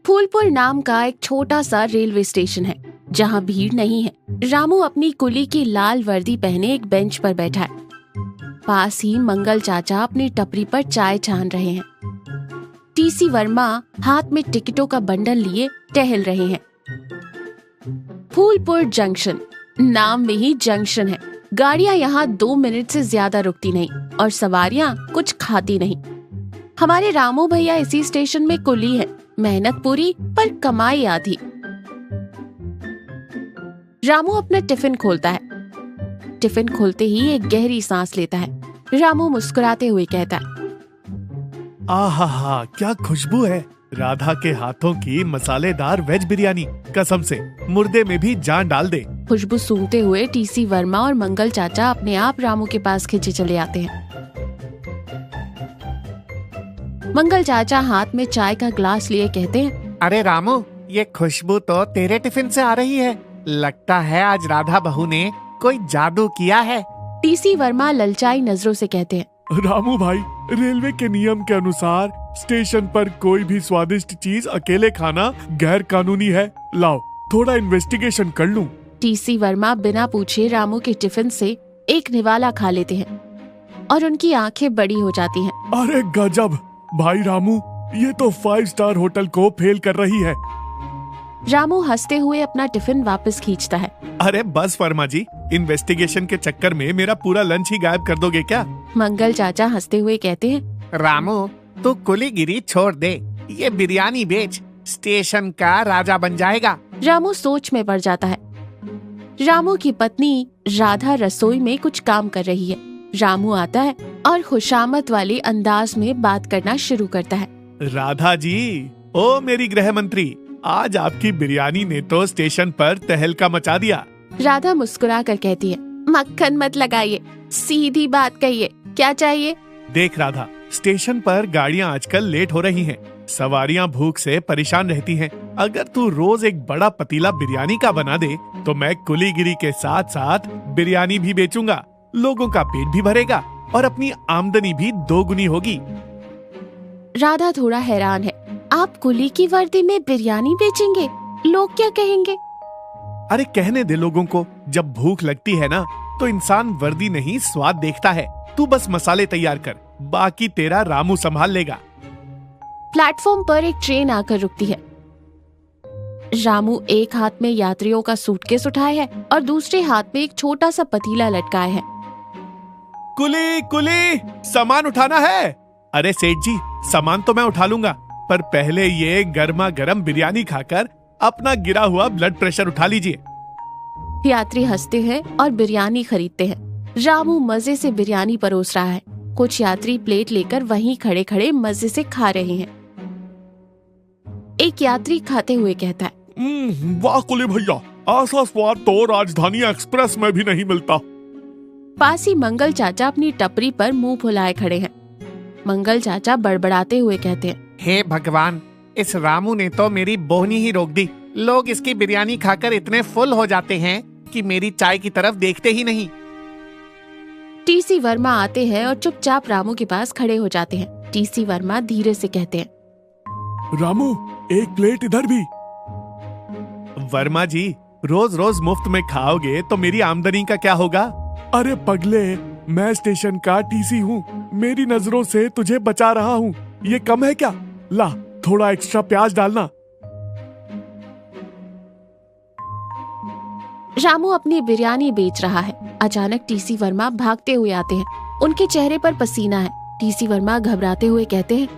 फूलपुर नाम का एक छोटा सा रेलवे स्टेशन है जहाँ भीड़ नहीं है। रामू अपनी कुली की लाल वर्दी पहने एक बेंच पर बैठा है। पास ही मंगल चाचा अपनी टपरी पर चाय छान रहे हैं। टीसी वर्मा हाथ में टिकटों का बंडल लिए टहल रहे हैं। फूलपुर जंक्शन, नाम में ही जंक्शन है। गाड़ियां यहाँ 2 मिनट से ज्यादा रुकती नहीं और सवारियां कुछ खाती नहीं। हमारे रामू भैया इसी स्टेशन में कुली है। मेहनत पूरी पर कमाई आधी। रामू अपना टिफिन खोलता है। टिफिन खोलते ही एक गहरी सांस लेता है। रामू मुस्कुराते हुए कहता है, आहा, क्या खुशबू है राधा के हाथों की मसालेदार वेज बिरयानी। कसम से मुर्दे में भी जान डाल दे। खुशबू सूंघते हुए टीसी वर्मा और मंगल चाचा अपने आप रामू के पास खींचे चले आते हैं। मंगल चाचा हाथ में चाय का ग्लास लिए कहते हैं, अरे रामू, ये खुशबू तो तेरे टिफिन से आ रही है। लगता है आज राधा बहू ने कोई जादू किया है। टीसी वर्मा ललचाई नजरों से कहते हैं, रामू भाई, रेलवे के नियम के अनुसार स्टेशन पर कोई भी स्वादिष्ट चीज अकेले खाना गैर कानूनी है। लाओ थोड़ा इन्वेस्टिगेशन कर लूं। टीसी वर्मा बिना पूछे रामू के टिफिन से एक निवाला खा लेते हैं और उनकी आंखें बड़ी हो जाती हैं। अरे गजब भाई रामू, ये तो 5 स्टार होटल को फेल कर रही है। रामू हंसते हुए अपना टिफिन वापस खींचता है। अरे बस वर्मा जी, इन्वेस्टिगेशन के चक्कर में मेरा पूरा लंच ही गायब कर दोगे क्या? मंगल चाचा हंसते हुए कहते हैं, रामू, तू कुलीगिरी छोड़ दे, ये बिरयानी बेच, स्टेशन का राजा बन जाएगा। रामू सोच में पड़ जाता है। रामू की पत्नी राधा रसोई में कुछ काम कर रही है। रामू आता है और खुशामद वाले अंदाज में बात करना शुरू करता है। राधा जी, ओ मेरी गृह मंत्री, आज आपकी बिरयानी ने तो स्टेशन पर तहलका मचा दिया। राधा मुस्कुरा कर कहती है, मक्खन मत लगाइए, सीधी बात कहिए, क्या चाहिए? देख राधा, स्टेशन पर गाड़ियां आजकल लेट हो रही हैं। सवारियां भूख से परेशान रहती हैं। अगर तू रोज एक बड़ा पतीला बिरयानी का बना दे तो मैं कुलीगिरी के साथ साथ बिरयानी भी बेचूंगा। लोगों का पेट भी भरेगा और अपनी आमदनी भी 2 गुनी होगी। राधा थोड़ा हैरान है। आप कुली की वर्दी में बिरयानी बेचेंगे? लोग क्या कहेंगे? अरे कहने दे लोगों को, जब भूख लगती है ना तो इंसान वर्दी नहीं स्वाद देखता है। तू बस मसाले तैयार कर, बाकी तेरा रामू संभाल लेगा। प्लेटफॉर्म पर एक ट्रेन आकर रुकती है। रामू एक हाथ में यात्रियों का सूटकेस उठाए है और दूसरे हाथ में एक छोटा सा पतीला लटकाए है। कुली कुली, सामान उठाना है। अरे सेठ जी, सामान तो मैं उठा लूंगा, पर पहले ये गर्मा गर्म बिरयानी खाकर अपना गिरा हुआ ब्लड प्रेशर उठा लीजिए। यात्री हंसते हैं और बिरयानी खरीदते हैं। रामू मजे से बिरयानी परोस रहा है। कुछ यात्री प्लेट लेकर वहीं खड़े खड़े मजे से खा रहे हैं। एक यात्री खाते हुए कहता है, वाह कुली भैया, ऐसा स्वाद तो राजधानी एक्सप्रेस में भी नहीं मिलता। पास ही मंगल चाचा अपनी टपरी पर मुंह फुलाए खड़े हैं। मंगल चाचा बड़बड़ाते हुए कहते हैं, हे भगवान, इस रामू ने तो मेरी बोहनी ही रोक दी। लोग इसकी बिरयानी खाकर इतने फुल हो जाते हैं कि मेरी चाय की तरफ देखते ही नहीं। टीसी वर्मा आते हैं और चुपचाप रामू के पास खड़े हो जाते हैं। टीसी वर्मा धीरे से कहते हैं, रामू, एक प्लेट इधर भी। वर्मा जी, रोज रोज मुफ्त में खाओगे तो मेरी आमदनी का क्या होगा? अरे पगले, मैं स्टेशन का टीसी हूँ। मेरी नजरों से तुझे बचा रहा हूँ। ये कम है क्या? ला, थोड़ा एक्स्ट्रा प्याज डालना। रामू अपनी बिरयानी बेच रहा है। अचानक टीसी वर्मा भागते हुए आते हैं। उनके चेहरे पर पसीना है। टीसी वर्मा घबराते हुए कहते हैं,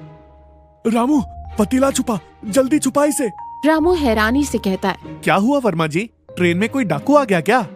रामू, पतीला छुपा, जल्दी छुपा इसे। रामू हैरानी से कहता है, क्या हुआ वर्मा जी, ट्रेन में कोई डाकू आ गया क्या?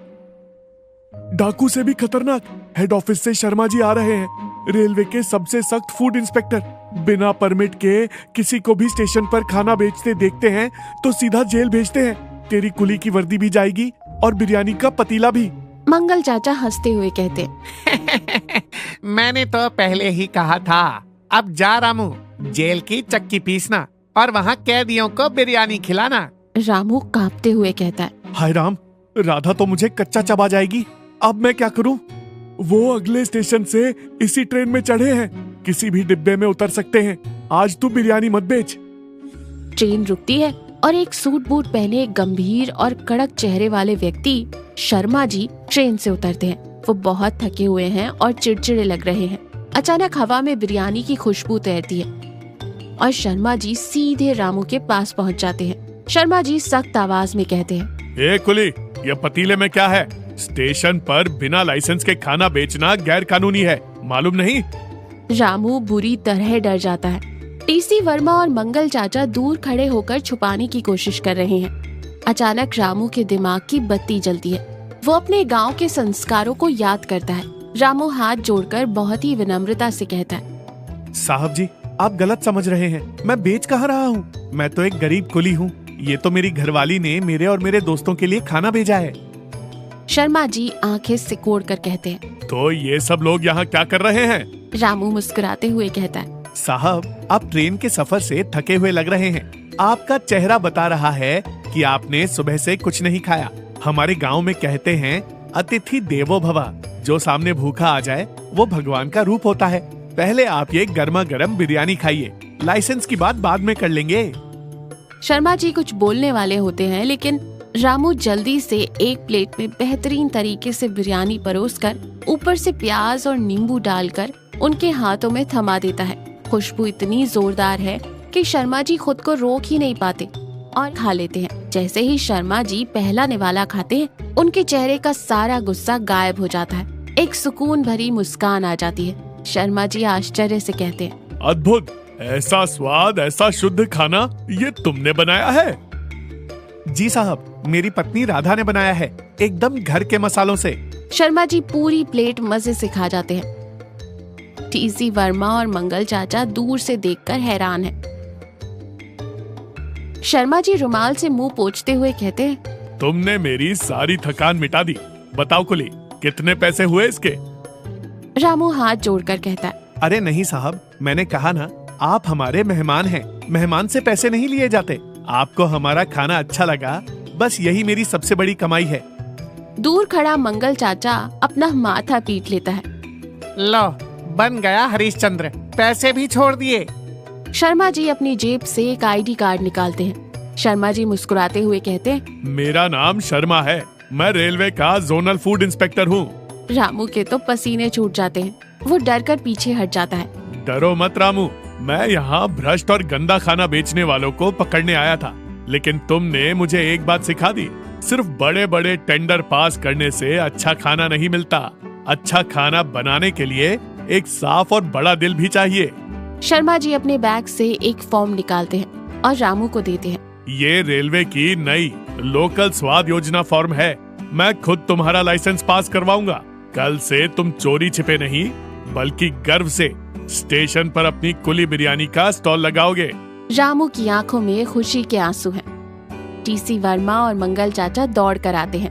डाकू से भी खतरनाक हेड ऑफिस से शर्मा जी आ रहे हैं। रेलवे के सबसे सख्त फूड इंस्पेक्टर। बिना परमिट के किसी को भी स्टेशन पर खाना बेचते देखते हैं तो सीधा जेल भेजते हैं। तेरी कुली की वर्दी भी जाएगी और बिरयानी का पतीला भी। मंगल चाचा हंसते हुए कहते हैं, मैंने तो पहले ही कहा था। अब जा रामू, जेल की चक्की पीसना और वहाँ कैदियों को बिरयानी खिलाना। रामू कांपते हुए कहता है, हाय राम, राधा तो मुझे कच्चा चबा जाएगी। अब मैं क्या करूं? वो अगले स्टेशन से इसी ट्रेन में चढ़े हैं, किसी भी डिब्बे में उतर सकते हैं। आज तू बिरयानी मत बेच। ट्रेन रुकती है और एक सूट बूट पहने एक गंभीर और कड़क चेहरे वाले व्यक्ति शर्मा जी ट्रेन से उतरते हैं। वो बहुत थके हुए हैं और चिड़चिड़े लग रहे हैं। अचानक हवा में बिरयानी की खुशबू तैरती है और शर्मा जी सीधे रामू के पास पहुंच जाते हैं। शर्मा जी सख्त आवाज में कहते हैं, ए कुली, ये पतीले में क्या है? स्टेशन पर बिना लाइसेंस के खाना बेचना गैर कानूनी है, मालूम नहीं? रामू बुरी तरह डर जाता है। टीसी वर्मा और मंगल चाचा दूर खड़े होकर छुपाने की कोशिश कर रहे हैं। अचानक रामू के दिमाग की बत्ती जलती है। वो अपने गांव के संस्कारों को याद करता है। रामू हाथ जोड़कर बहुत ही विनम्रता से कहता है, साहब जी, आप गलत समझ रहे हैं। मैं बेच कहाँ रहा हूँ? मैं तो एक गरीब कुली हूँ। ये तो मेरी घरवाली ने मेरे और मेरे दोस्तों के लिए खाना भेजा है। शर्मा जी आंखें सिकोड़ कर कहते हैं, तो ये सब लोग यहाँ क्या कर रहे हैं? रामू मुस्कुराते हुए कहता है, साहब, आप ट्रेन के सफर से थके हुए लग रहे हैं। आपका चेहरा बता रहा है कि आपने सुबह से कुछ नहीं खाया। हमारे गांव में कहते हैं, अतिथि देवो भव। जो सामने भूखा आ जाए वो भगवान का रूप होता है। पहले आप ये गर्मा गर्म बिरयानी खाइए, लाइसेंस की बात बाद में कर लेंगे। शर्मा जी कुछ बोलने वाले होते हैं, लेकिन रामू जल्दी से एक प्लेट में बेहतरीन तरीके से बिरयानी परोसकर ऊपर से प्याज और नींबू डालकर उनके हाथों में थमा देता है। खुशबू इतनी जोरदार है कि शर्मा जी खुद को रोक ही नहीं पाते और खा लेते हैं। जैसे ही शर्मा जी पहला निवाला खाते हैं, उनके चेहरे का सारा गुस्सा गायब हो जाता है। एक सुकून भरी मुस्कान आ जाती है। शर्मा जी आश्चर्य से कहते हैं, अद्भुत! ऐसा स्वाद, ऐसा शुद्ध खाना ये तुमने बनाया है? जी साहब, मेरी पत्नी राधा ने बनाया है, एकदम घर के मसालों से। शर्मा जी पूरी प्लेट मजे से खा जाते हैं। टीसी वर्मा और मंगल चाचा दूर से देखकर हैरान हैं। शर्मा जी रुमाल से मुंह पोंछते हुए कहते हैं, तुमने मेरी सारी थकान मिटा दी। बताओ कुली, कितने पैसे हुए इसके? रामू हाथ जोड़कर कहता है, अरे नहीं साहब, मैंने कहा ना, आप हमारे मेहमान हैं। मेहमान से पैसे नहीं लिए जाते। आपको हमारा खाना अच्छा लगा, बस यही मेरी सबसे बड़ी कमाई है। दूर खड़ा मंगल चाचा अपना माथा पीट लेता है। लो, बन गया हरिश्चंद्र, पैसे भी छोड़ दिए। शर्मा जी अपनी जेब से एक आईडी कार्ड निकालते हैं। शर्मा जी मुस्कुराते हुए कहते हैं, मेरा नाम शर्मा है, मैं रेलवे का जोनल फूड इंस्पेक्टर हूँ। रामू के तो पसीने छूट जाते हैं। वो डर कर पीछे हट जाता है। डरो मत रामू, मैं यहाँ भ्रष्ट और गंदा खाना बेचने वालों को पकड़ने आया था, लेकिन तुमने मुझे एक बात सिखा दी। सिर्फ बड़े बड़े टेंडर पास करने से अच्छा खाना नहीं मिलता। अच्छा खाना बनाने के लिए एक साफ और बड़ा दिल भी चाहिए। शर्मा जी अपने बैग से एक फॉर्म निकालते हैं और रामू को देते हैं। ये रेलवे की नई लोकल स्वाद योजना फॉर्म है। मैं खुद तुम्हारा लाइसेंस पास करवाऊंगा। कल से तुम चोरी छिपे नहीं, बल्कि गर्व से स्टेशन पर अपनी कुली बिरयानी का स्टॉल लगाओगे। रामू की आंखों में खुशी के आंसू हैं। टीसी वर्मा और मंगल चाचा दौड़ कर आते हैं।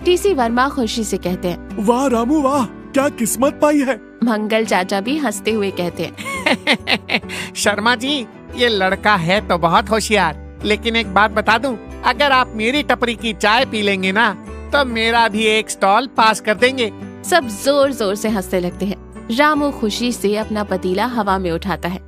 टीसी वर्मा खुशी से कहते हैं, वाह रामू वाह, क्या किस्मत पाई है। मंगल चाचा भी हंसते हुए कहते हैं, शर्मा जी, ये लड़का है तो बहुत होशियार, लेकिन एक बात बता दूं, अगर आप मेरी टपरी की चाय पी लेंगे ना, तो मेरा भी एक स्टॉल पास कर देंगे। सब जोर जोर से हंसने लगते हैं। रामू खुशी से अपना पतीला हवा में उठाता है।